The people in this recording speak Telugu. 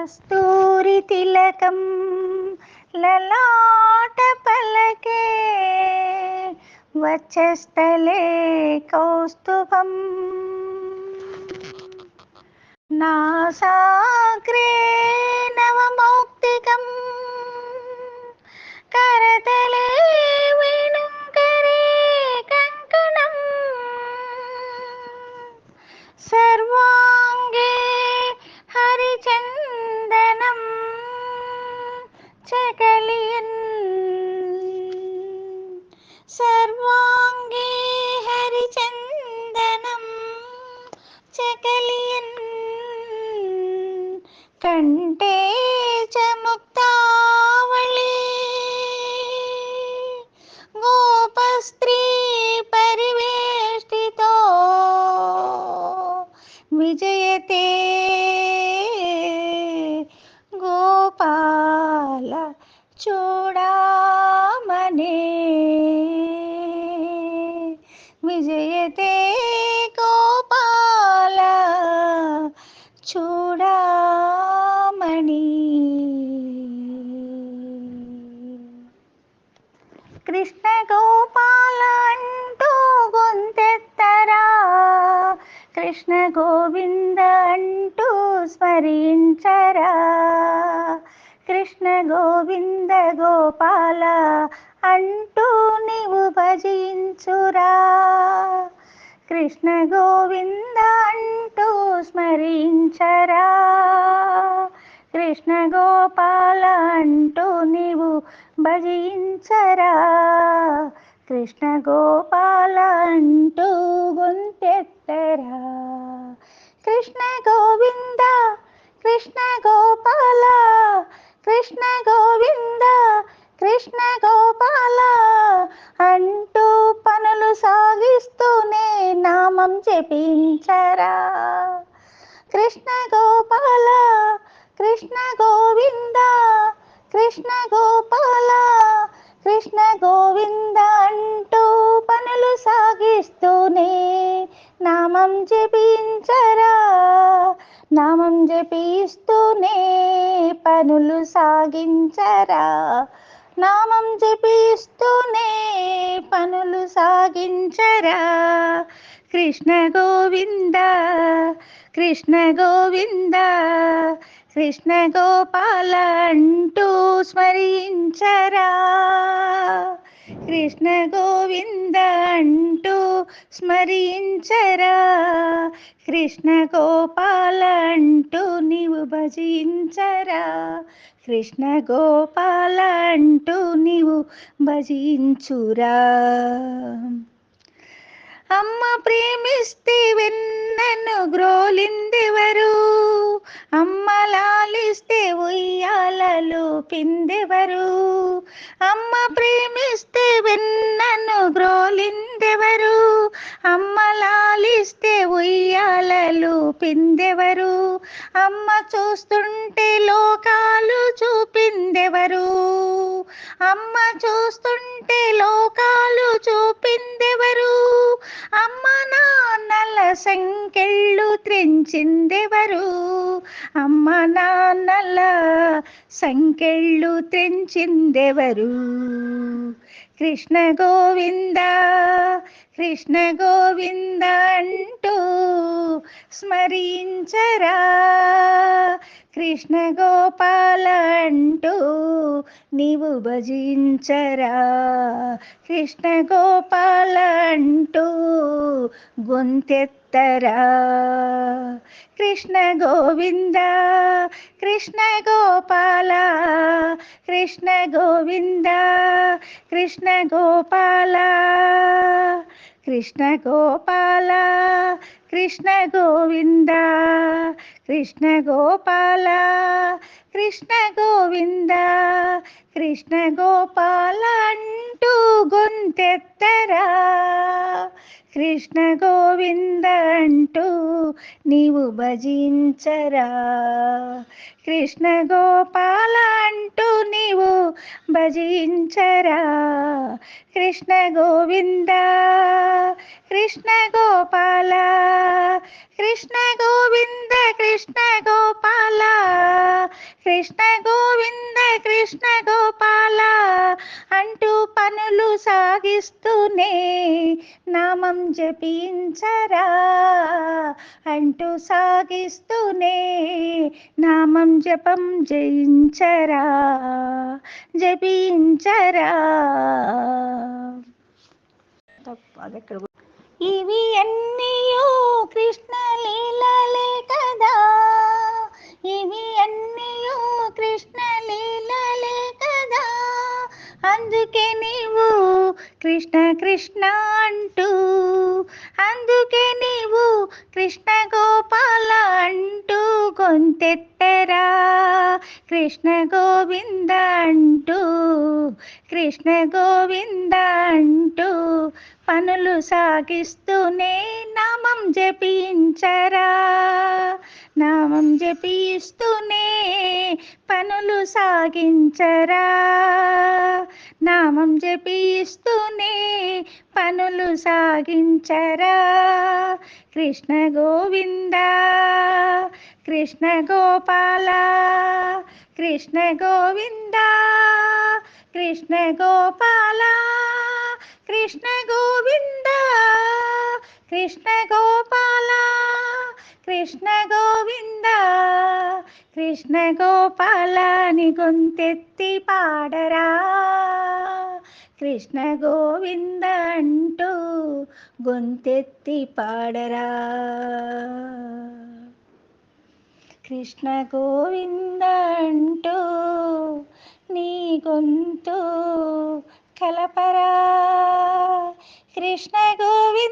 కస్తూరి తిలకం లలాట పలకే వక్షస్థలే కౌస్తుభం నాసాగ్రే నవమౌక్తికం కరతలే వేణుకరే కంకణం సర్వాంగే హరిచందనం చకలియన్ సర్వాంగే హరిచందనం చకలియన్ కంటే చ ముక్తావళి గోపస్త్రీ పరివేష్టితో విజయతే గోపాల చూడామణే విజయతే గోపాల చూడామణి. కృష్ణ గోపాల అంటూ గొంతెత్తరా, కృష్ణ గోవింద అంటూ స్మరించరా, కృష్ణ గోవింద గోపాల అంటూ నీవు భజించురా, కృష్ణ గోవింద అంటూ స్మరించరా, కృష్ణ గోపాల అంటూ నీవు భజించరా, కృష్ణ గోపాల అంటూ గొంతెత్తరా. కృష్ణ గోవింద కృష్ణ గోపాల కృష్ణ గోవింద కృష్ణ గోపాల అంటూ పనులు సాగిస్తూనే నామం జపించరా, కృష్ణ గోపాల కృష్ణ గోవింద కృష్ణ గోపాల కృష్ణ గోవింద అంటూ పనులు సాగిస్తూనే నామం జపించరా, నామం జపిస్తూనే పనులు సాగించరా, నామం జపిస్తూనే పనులు సాగించరా. కృష్ణ గోవింద కృష్ణ గోవింద కృష్ణ గోపాల అంటూ స్మరించరా, కృష్ణ గోవింద అంటూ స్మరించరా, కృష్ణ గోపాల అంటూ నీవు భజించరా, కృష్ణ గోపాల అంటూ నీవు భజించురా. అమ్మ ప్రేమిస్తే వెన్నను గ్రోలిందెవరు, అమ్మ లాలిస్తే ఉయ్యాలలు పిందెవరు, అమ్మ ప్రేమిస్తే వెన్నను గ్రోలిందెవరు, అమ్మ లాలిస్తే ఉయ్యాలలు పిందెవరు, అమ్మ చూస్తుంటే లోకాలు చూపిందెవరు, అమ్మ చూస్తుంటే లోకాలు చూపిందెవరు, అమ్మ నాన్నల సంకెళ్ళు త్రెంచిందెవరు, అమ్మ నాన్నల సంకెళ్ళు త్రెంచిందెవరు. కృష్ణ గోవింద కృష్ణ గోవింద అంటూ స్మరించరా, కృష్ణ గోపాల అంటూ నీవు భజించరా, కృష్ణ గోపాల అంటూ గొంతెత్తరా. కృష్ణ గోవింద కృష్ణ గోపాల కృష్ణ గోవింద కృష్ణ గోపాల కృష్ణ గోపాల కృష్ణ గోవింద కృష్ణ గోపాల కృష్ణ గోవింద కృష్ణ గోపాల అంటూ గొంతెత్తరా, కృష్ణ గోవింద అంటూ నీవు భజించరా, కృష్ణ గోపాల అంటూ నీవు భజించరా. కృష్ణ గోవింద కృష్ణ గోపాల కృష్ణ గోవింద కృష్ణ గోపాల కృష్ణ గోవింద కృష్ణ గోపాల అంటూ పనులు సాగిస్తూనే నామం జపించరా, అంటూ సాగిస్తూనే నామం జపం జయించరా, జపించరా. ఇవి అన్నీయో కృష్ణ లీలలే కదా, ఇవి అన్నీయో కృష్ణ లీలలే కదా, అందుకే నీవు కృష్ణ కృష్ణ అంటూ, అందుకే నీవు కృష్ణ గోపాల అంటూ గొంతెత్తరా, కృష్ణ గోవింద అంటూ, కృష్ణ గోవింద అంటూ పనులు సాగిస్తూనే నామం జపించరా, నామం జపిస్తూనే పనులు సాగించరా, నామం జపిస్తూనే పనులు సాగించరా. కృష్ణ గోవింద కృష్ణ గోపాల కృష్ణ గోవింద కృష్ణ గోపాల కృష్ణ గోవింద కృష్ణ గోపాల కృష్ణ గోవింద కృష్ణ గోపాలని గొంతెత్తి పాడరా, కృష్ణ గోవింద అంటూ గొంతెత్తి పాడరా. కృష్ణ గోవింద అంటూ నీ గొంతు కలపరా, కృష్ణ గోవింద